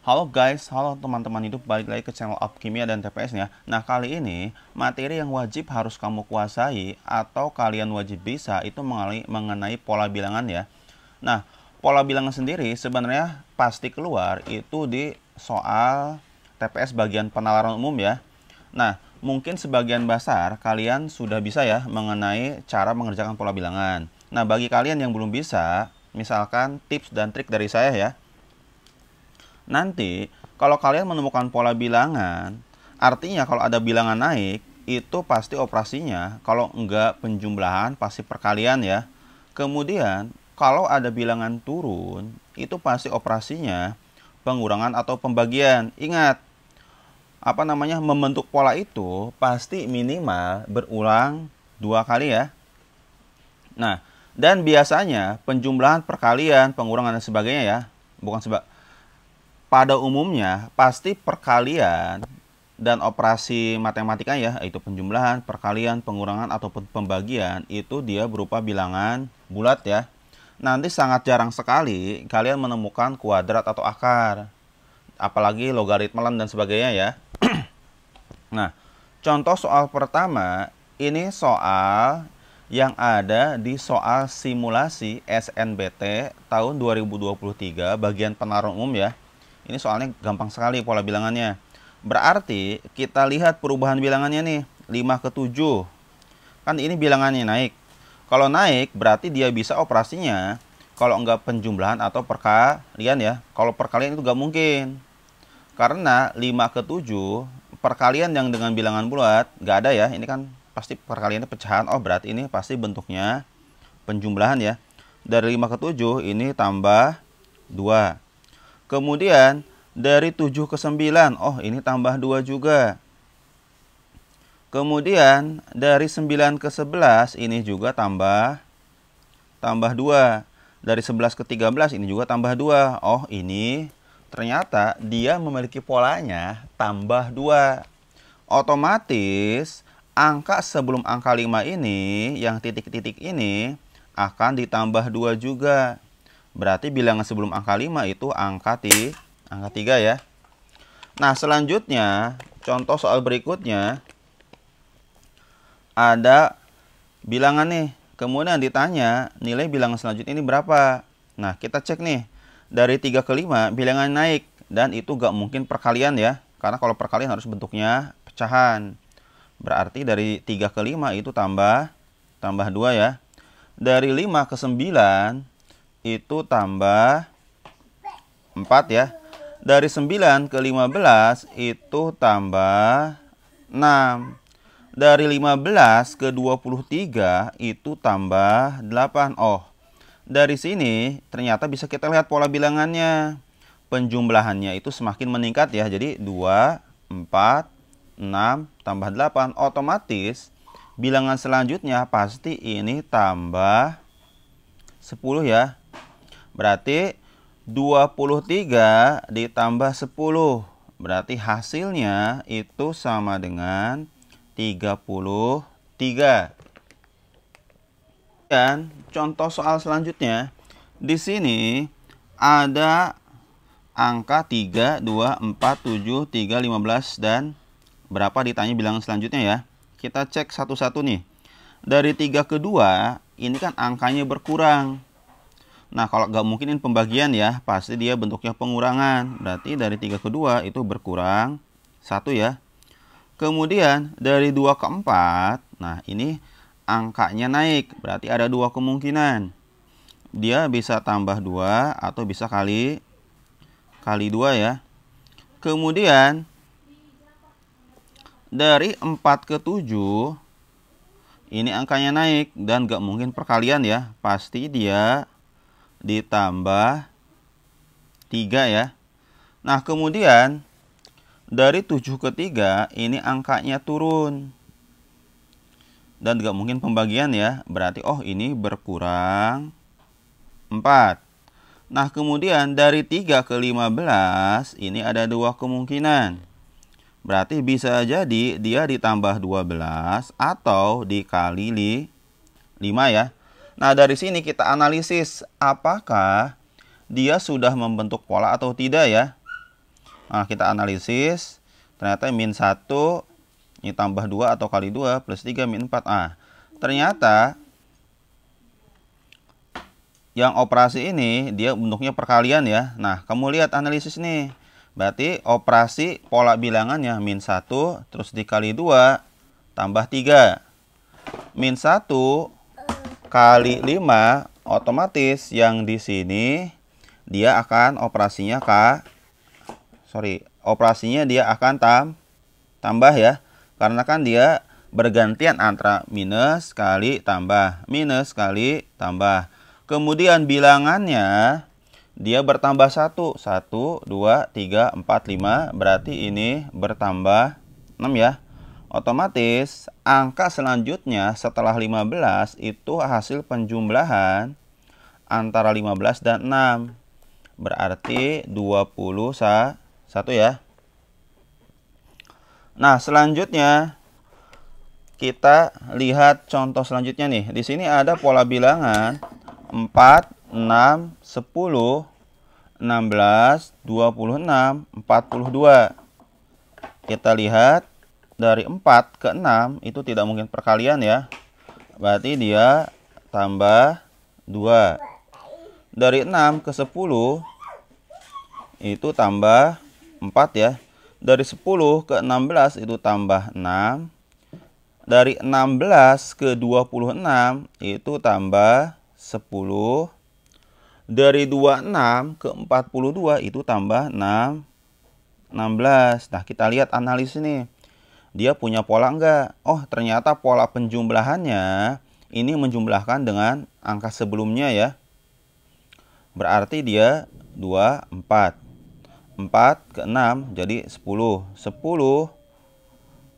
Halo guys, halo teman-teman YouTube, balik lagi ke channel Kimia dan TPS-nya. Nah, kali ini materi yang wajib harus kamu kuasai atau kalian wajib bisa itu mengenai pola bilangan ya. Nah, pola bilangan sendiri sebenarnya pasti keluar itu di soal TPS bagian penalaran umum ya. Nah, mungkin sebagian besar kalian sudah bisa ya mengenai cara mengerjakan pola bilangan. Nah, bagi kalian yang belum bisa, misalkan tips dan trik dari saya ya. Nanti, kalau kalian menemukan pola bilangan, artinya kalau ada bilangan naik, itu pasti operasinya, kalau enggak penjumlahan, pasti perkalian ya. Kemudian, kalau ada bilangan turun, itu pasti operasinya pengurangan atau pembagian. Ingat, membentuk pola itu pasti minimal berulang 2 kali ya. Nah, dan biasanya penjumlahan, perkalian, pengurangan dan sebagainya ya, pada umumnya pasti perkalian dan operasi matematika ya, yaitu penjumlahan, perkalian, pengurangan ataupun pembagian itu dia berupa bilangan bulat ya. Nanti sangat jarang sekali kalian menemukan kuadrat atau akar, apalagi logaritma dan sebagainya ya. Nah, contoh soal pertama ini soal yang ada di soal simulasi SNBT tahun 2023 bagian penalaran umum ya. Ini soalnya gampang sekali pola bilangannya. Berarti kita lihat perubahan bilangannya nih, 5 ke 7. Kan ini bilangannya naik. Kalau naik berarti dia bisa operasinya kalau enggak penjumlahan atau perkalian ya. Kalau perkalian itu enggak mungkin. Karena 5 ke 7 perkalian yang dengan bilangan bulat enggak ada ya. Ini kan pasti perkaliannya pecahan. Oh, berarti ini pasti bentuknya penjumlahan ya. Dari 5 ke 7 ini tambah 2. Kemudian dari 7 ke 9, oh ini tambah 2 juga. Kemudian dari 9 ke 11 ini juga tambah 2. Dari 11 ke 13 ini juga tambah 2. Oh ini ternyata dia memiliki polanya tambah 2. Otomatis angka sebelum angka 5 ini, yang titik-titik ini akan ditambah 2 juga. Berarti bilangan sebelum angka 5 itu angka 3 ya. Nah, selanjutnya contoh soal berikutnya ada bilangan nih. Kemudian ditanya nilai bilangan selanjutnya ini berapa. Nah, kita cek nih. Dari 3 ke 5 bilangan naik. Dan itu gak mungkin perkalian ya. Karena kalau perkalian harus bentuknya pecahan. Berarti dari 3 ke 5 itu tambah 2 ya. Dari 5 ke 9 itu tambah 4 ya. Dari 9 ke 15 itu tambah 6. Dari 15 ke 23 itu tambah 8. Oh, dari sini ternyata bisa kita lihat pola bilangannya. Penjumlahannya itu semakin meningkat ya. Jadi 2, 4, 6, tambah 8. Otomatis bilangan selanjutnya pasti ini tambah 10 ya. Berarti 23 ditambah 10. Berarti hasilnya itu sama dengan 33. Dan contoh soal selanjutnya, di sini ada angka 3, 2, 4, 7, 3, 15 dan berapa ditanya bilangan selanjutnya ya. Kita cek satu-satu nih. Dari 3 ke 2, ini kan angkanya berkurang. Nah, kalau nggak mungkin ini pembagian ya, pasti dia bentuknya pengurangan. Berarti dari 3 ke 2 itu berkurang 1 ya. Kemudian dari 2 ke 4, nah ini angkanya naik. Berarti ada 2 kemungkinan. Dia bisa tambah 2 atau bisa kali 2 ya. Kemudian dari 4 ke 7, ini angkanya naik dan nggak mungkin perkalian ya. Pasti dia ditambah 3 ya. Nah, kemudian dari 7 ke 3 ini angkanya turun. Dan gak mungkin pembagian ya. Berarti oh ini berkurang 4. Nah, kemudian dari 3 ke 15 ini ada 2 kemungkinan. Berarti bisa jadi dia ditambah 12 atau dikali 5 ya. Nah, dari sini kita analisis apakah dia sudah membentuk pola atau tidak ya. Nah, kita analisis. Ternyata min 1 ini tambah 2 atau kali 2 plus 3 min 4. Ah, ternyata yang operasi ini dia bentuknya perkalian ya. Nah, kamu lihat analisis nih. Berarti operasi pola bilangannya min 1 terus dikali 2 tambah 3. Min 1 kali 5 otomatis yang di sini dia akan operasinya operasinya dia akan tambah ya. Karena kan dia bergantian antara minus kali tambah, minus kali tambah. Kemudian bilangannya dia bertambah 1. 1, 2, 3, 4, 5. Berarti ini bertambah 6 ya. Otomatis angka selanjutnya setelah 15 itu hasil penjumlahan antara 15 dan 6. Berarti 21 ya. Nah, selanjutnya kita lihat contoh selanjutnya nih. Di sini ada pola bilangan 4, 6, 10, 16, 26, 42. Kita lihat dari 4 ke 6 itu tidak mungkin perkalian ya. Berarti dia tambah 2. Dari 6 ke 10 itu tambah 4 ya. Dari 10 ke 16 itu tambah 6. Dari 16 ke 26 itu tambah 10. Dari 26 ke 42 itu tambah 16. Nah, kita lihat analisis ini. Dia punya pola enggak? Oh, ternyata pola penjumlahannya ini menjumlahkan dengan angka sebelumnya ya. Berarti dia 2, 4. 4 ke 6 jadi 10. 10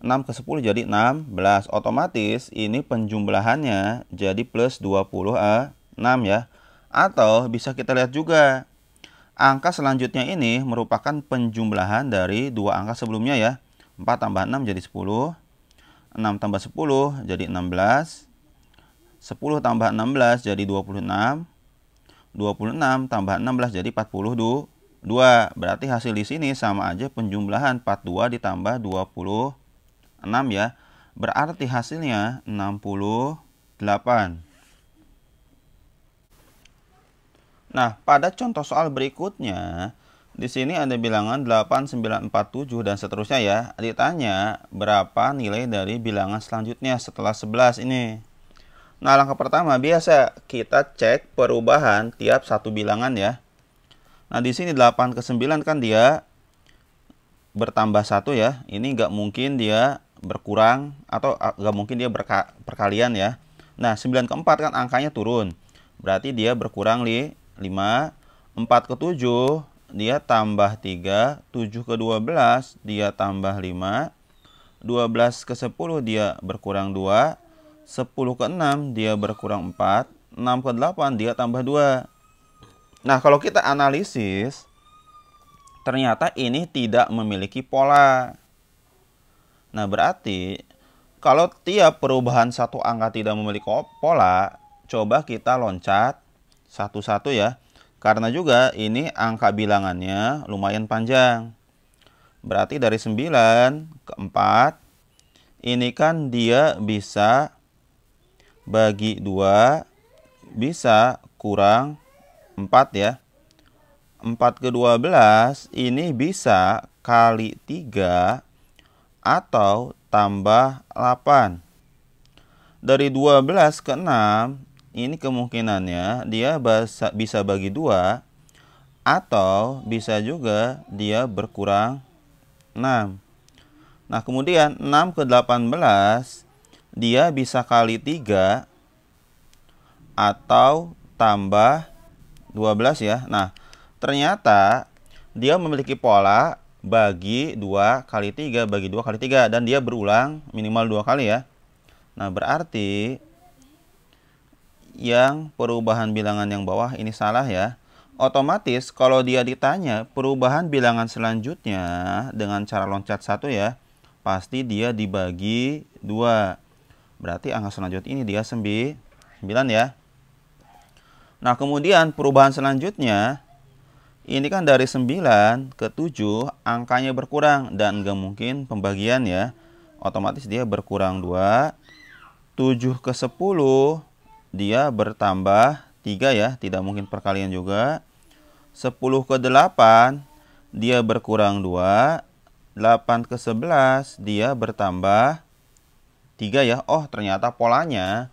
6 ke 10 jadi 16. Otomatis ini penjumlahannya jadi plus 26 ya. Atau bisa kita lihat juga angka selanjutnya ini merupakan penjumlahan dari dua angka sebelumnya ya. 4 tambah 6 jadi 10. 6 tambah 10 jadi 16. 10 tambah 16 jadi 26. 26 tambah 16 jadi 42. Berarti hasil di sini sama aja penjumlahan 42 ditambah 26 ya. Berarti hasilnya 68. Nah, pada contoh soal berikutnya, di sini ada bilangan 8, 9, 4, 7 dan seterusnya ya. Ditanya berapa nilai dari bilangan selanjutnya setelah 11 ini. Nah, langkah pertama biasa kita cek perubahan tiap satu bilangan ya. Nah, di sini 8 ke 9 kan dia bertambah 1 ya. Ini nggak mungkin dia berkurang atau nggak mungkin dia perkalian ya. Nah, 9 ke 4 kan angkanya turun. Berarti dia berkurang 5. 4 ke 7 dia tambah 3. 7 ke 12 dia tambah 5. 12 ke 10 dia berkurang 2. 10 ke 6 dia berkurang 4. 6 ke 8 dia tambah 2. Nah, kalau kita analisis, ternyata ini tidak memiliki pola. Nah, berarti kalau tiap perubahan satu angka tidak memiliki pola, coba kita loncat satu-satu ya. Karena juga ini angka bilangannya lumayan panjang. Berarti dari 9 ke 4, ini kan dia bisa bagi 2, bisa kurang 4 ya. 4 ke 12 ini bisa kali 3 atau tambah 8. Dari 12 ke 6 ini kemungkinannya dia bisa bagi 2 atau bisa juga dia berkurang 6. Nah, kemudian 6 ke 18 dia bisa kali 3 atau tambah 12 ya. Nah, ternyata dia memiliki pola bagi 2 kali 3 bagi 2 kali 3 dan dia berulang minimal 2 kali ya. Nah, berarti yang perubahan bilangan yang bawah ini salah ya. Otomatis kalau dia ditanya perubahan bilangan selanjutnya dengan cara loncat 1 ya, pasti dia dibagi 2. Berarti angka selanjutnya ini dia 9 ya. Nah, kemudian perubahan selanjutnya Ini kan dari 9 ke 7 angkanya berkurang dan nggak mungkin pembagian ya. Otomatis dia berkurang 2. 7 ke 10 dia bertambah 3 ya, tidak mungkin perkalian juga. 10 ke 8 dia berkurang 2. 8 ke 11 dia bertambah 3 ya. Oh, ternyata polanya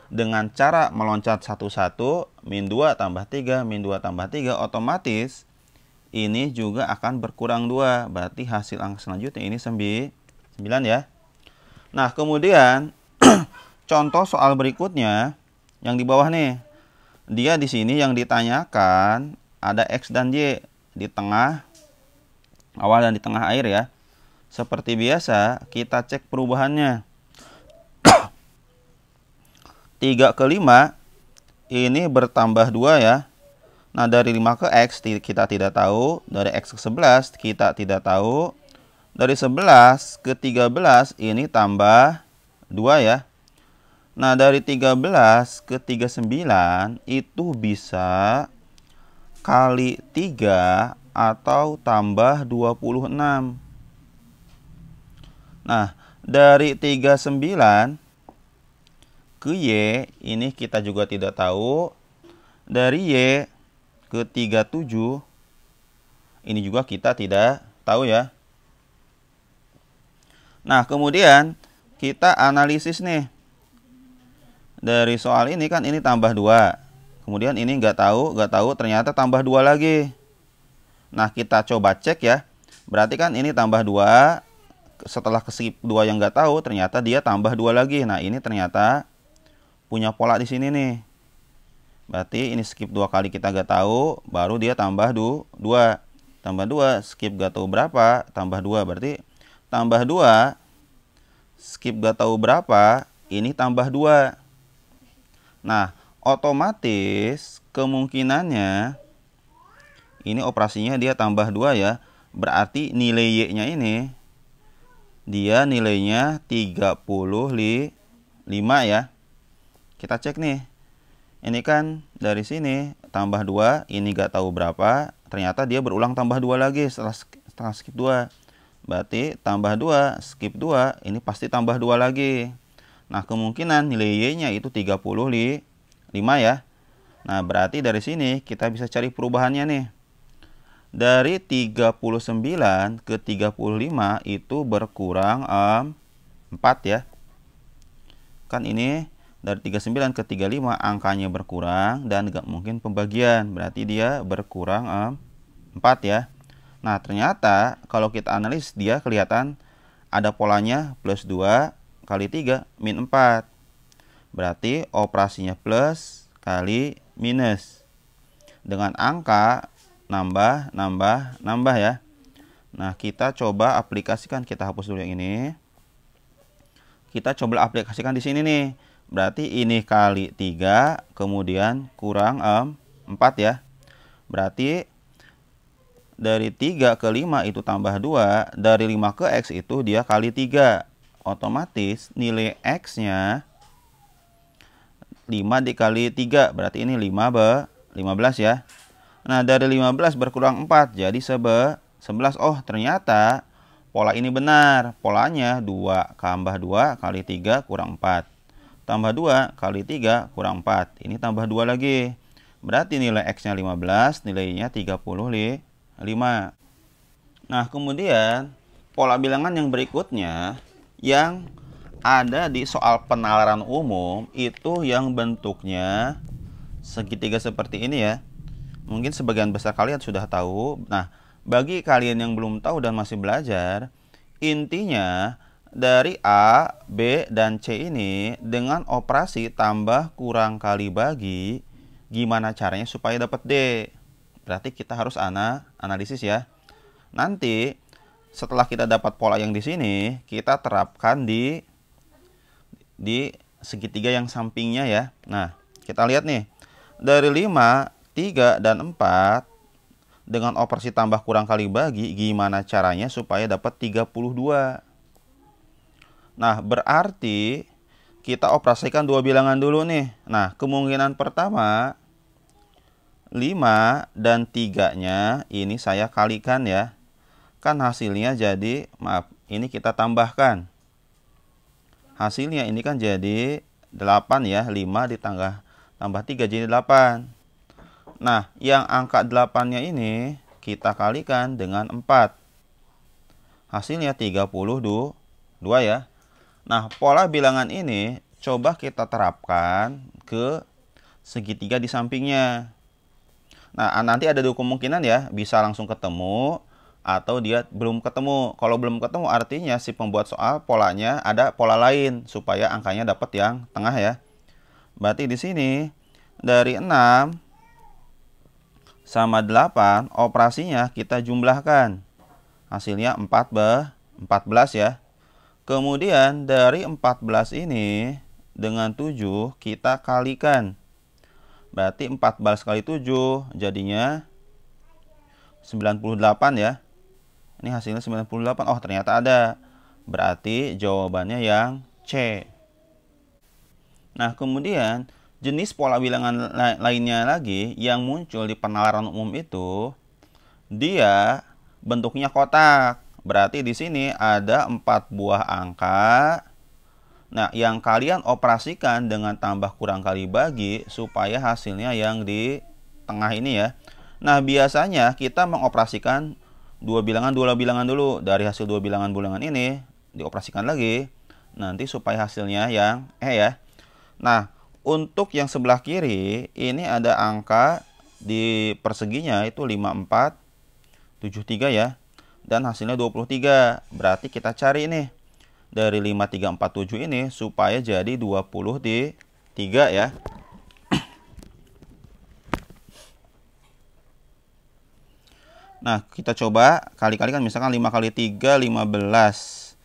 dengan cara meloncat satu-satu, min 2 tambah 3, min 2 tambah 3, otomatis ini juga akan berkurang 2. Berarti hasil angka selanjutnya ini 9 ya. Nah, kemudian contoh soal berikutnya yang di bawah nih. Dia di sini yang ditanyakan ada X dan Y di tengah awal dan di tengah air ya. Seperti biasa, kita cek perubahannya. 3 ke 5 ini bertambah 2 ya. Nah, dari 5 ke X kita tidak tahu. Dari X ke 11 kita tidak tahu. Dari 11 ke 13 ini tambah 2 ya. Nah, dari 13 ke 39 itu bisa kali 3 atau tambah 26. Nah, dari 39 ke Y ini kita juga tidak tahu. Dari Y ke 37 ini juga kita tidak tahu ya. Nah, kemudian kita analisis nih. Dari soal ini kan ini tambah 2. Kemudian ini nggak tahu, ternyata tambah 2 lagi. Nah, kita coba cek ya. Berarti kan ini tambah 2. Setelah ke skip 2 yang nggak tahu, ternyata dia tambah 2 lagi. Nah, ini ternyata punya pola di sini nih. Berarti ini skip 2 kali kita nggak tahu, baru dia tambah 2. Tambah 2, skip nggak tahu berapa, tambah 2. Berarti tambah 2, skip nggak tahu berapa, ini tambah 2. Nah, otomatis kemungkinannya ini operasinya dia tambah 2 ya. Berarti nilai Y-nya ini dia nilainya 35 ya. Kita cek nih. Ini kan dari sini tambah 2, ini gak tahu berapa. Ternyata dia berulang tambah 2 lagi setelah skip 2. Berarti tambah 2, skip 2, ini pasti tambah 2 lagi. Nah, kemungkinan nilai Y-nya itu 35 ya. Nah, berarti dari sini kita bisa cari perubahannya nih. Dari 39 ke 35 itu berkurang 4 ya. Kan ini dari 39 ke 35 angkanya berkurang dan nggak mungkin pembagian. Berarti dia berkurang 4 ya. Nah, ternyata kalau kita analis dia kelihatan ada polanya plus 2 kali 3 min 4. Berarti operasinya plus kali minus. Dengan angka nambah ya. Nah, kita coba aplikasikan, kita hapus dulu yang ini. Kita coba aplikasikan di sini nih. Berarti ini kali 3 kemudian kurang 4 ya. Berarti dari 3 ke 5 itu tambah 2, dari 5 ke X itu dia kali 3. Otomatis nilai X-nya 5 dikali 3, berarti ini 15 ya. Nah, dari 15 berkurang 4, jadi 11. Oh, ternyata pola ini benar. Polanya 2 tambah 2 kali 3 kurang 4. Tambah 2 kali 3 kurang 4. Ini tambah 2 lagi. Berarti nilai X-nya 15, nilainya 35. Nah, kemudian pola bilangan yang berikutnya yang ada di soal penalaran umum itu yang bentuknya segitiga seperti ini ya. Mungkin sebagian besar kalian sudah tahu. Nah, bagi kalian yang belum tahu dan masih belajar, intinya dari A, B, dan C ini dengan operasi tambah kurang kali bagi, gimana caranya supaya dapat D? Berarti kita harus analisis ya. Nanti setelah kita dapat pola yang di sini, kita terapkan di segitiga yang sampingnya ya. Nah, kita lihat nih. Dari 5, 3, dan 4 dengan operasi tambah kurang kali bagi, gimana caranya supaya dapat 32? Nah, berarti kita operasikan dua bilangan dulu nih. Nah, kemungkinan pertama 5 dan 3-nya ini saya kalikan ya. Kan hasilnya jadi, maaf, ini kita tambahkan. Hasilnya ini kan jadi 8 ya, 5 ditambah 3 jadi 8. Nah, yang angka 8-nya ini kita kalikan dengan 4. Hasilnya 32 ya. Nah, pola bilangan ini coba kita terapkan ke segitiga di sampingnya. Nah, nanti ada dua kemungkinan ya, bisa langsung ketemu atau dia belum ketemu. Kalau belum ketemu artinya si pembuat soal polanya ada pola lain supaya angkanya dapat yang tengah ya. Berarti di sini dari 6 sama 8 operasinya kita jumlahkan. Hasilnya 14 ya. Kemudian dari 14 ini dengan 7 kita kalikan. Berarti 14 kali 7 jadinya 98 ya. Ini hasilnya 98. Oh, ternyata ada. Berarti jawabannya yang C. Nah, kemudian jenis pola bilangan lainnya lagi yang muncul di penalaran umum itu dia bentuknya kotak. Berarti di sini ada 4 buah angka. Nah, yang kalian operasikan dengan tambah kurang kali bagi supaya hasilnya yang di tengah ini ya. Nah, biasanya kita mengoperasikan dua bilangan dulu. Dari hasil dua bilangan ini dioperasikan lagi. Nanti supaya hasilnya yang ya. Nah, untuk yang sebelah kiri ini ada angka di perseginya itu 5473 ya. Dan hasilnya 23. Berarti kita cari nih dari 5347 ini supaya jadi 23 ya. Nah, kita coba kali-kalikan, misalkan 5 kali 3, 15.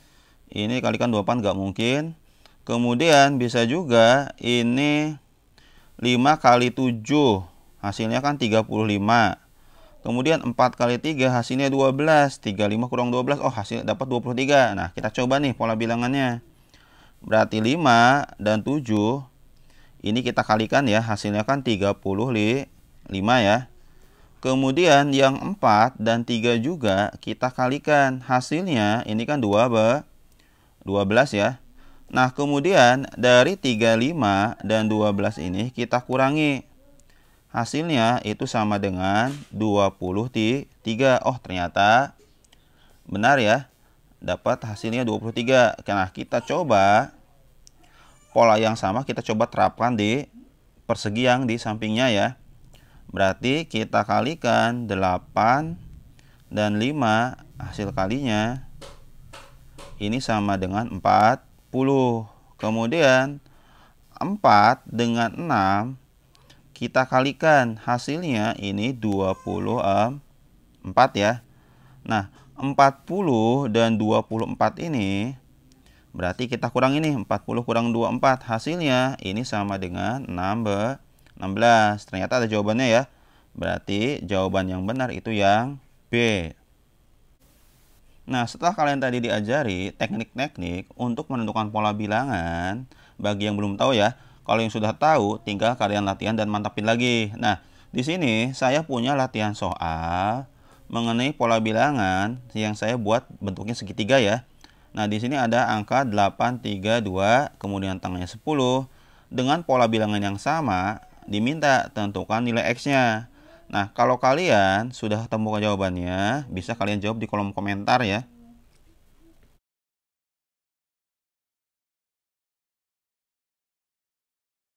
Ini kalikan 24 nggak mungkin. Kemudian bisa juga ini 5 kali 7. Hasilnya kan 35. Kemudian 4 kali 3 hasilnya 12. 35 kurang 12. Oh, hasil dapat 23. Nah, kita coba nih pola bilangannya. Berarti 5 dan 7. Ini kita kalikan ya. Hasilnya kan 35 ya. Kemudian yang 4 dan 3 juga kita kalikan. Hasilnya ini kan 12 ya. Nah, kemudian dari 35 dan 12 ini kita kurangi. Hasilnya itu sama dengan 23. Oh, ternyata benar ya. Dapat hasilnya 23. Nah, kita coba pola yang sama kita coba terapkan di persegi yang di sampingnya ya. Berarti kita kalikan 8 dan 5, hasil kalinya ini sama dengan 40. Kemudian 4 dengan 6 kita kalikan, hasilnya ini 24 ya. Nah, 40 dan 24 ini berarti kita kurang ini, 40 kurang 24, hasilnya ini sama dengan 16. Ternyata ada jawabannya ya. Berarti jawaban yang benar itu yang B. Nah, setelah kalian tadi diajari teknik-teknik untuk menentukan pola bilangan, bagi yang belum tahu ya, kalau yang sudah tahu tinggal kalian latihan dan mantapin lagi. Nah, di sini saya punya latihan soal mengenai pola bilangan yang saya buat bentuknya segitiga ya. Nah, di sini ada angka 832, kemudian tengahnya 10. Dengan pola bilangan yang sama, diminta tentukan nilai X-nya. Nah, kalau kalian sudah temukan jawabannya, bisa kalian jawab di kolom komentar ya.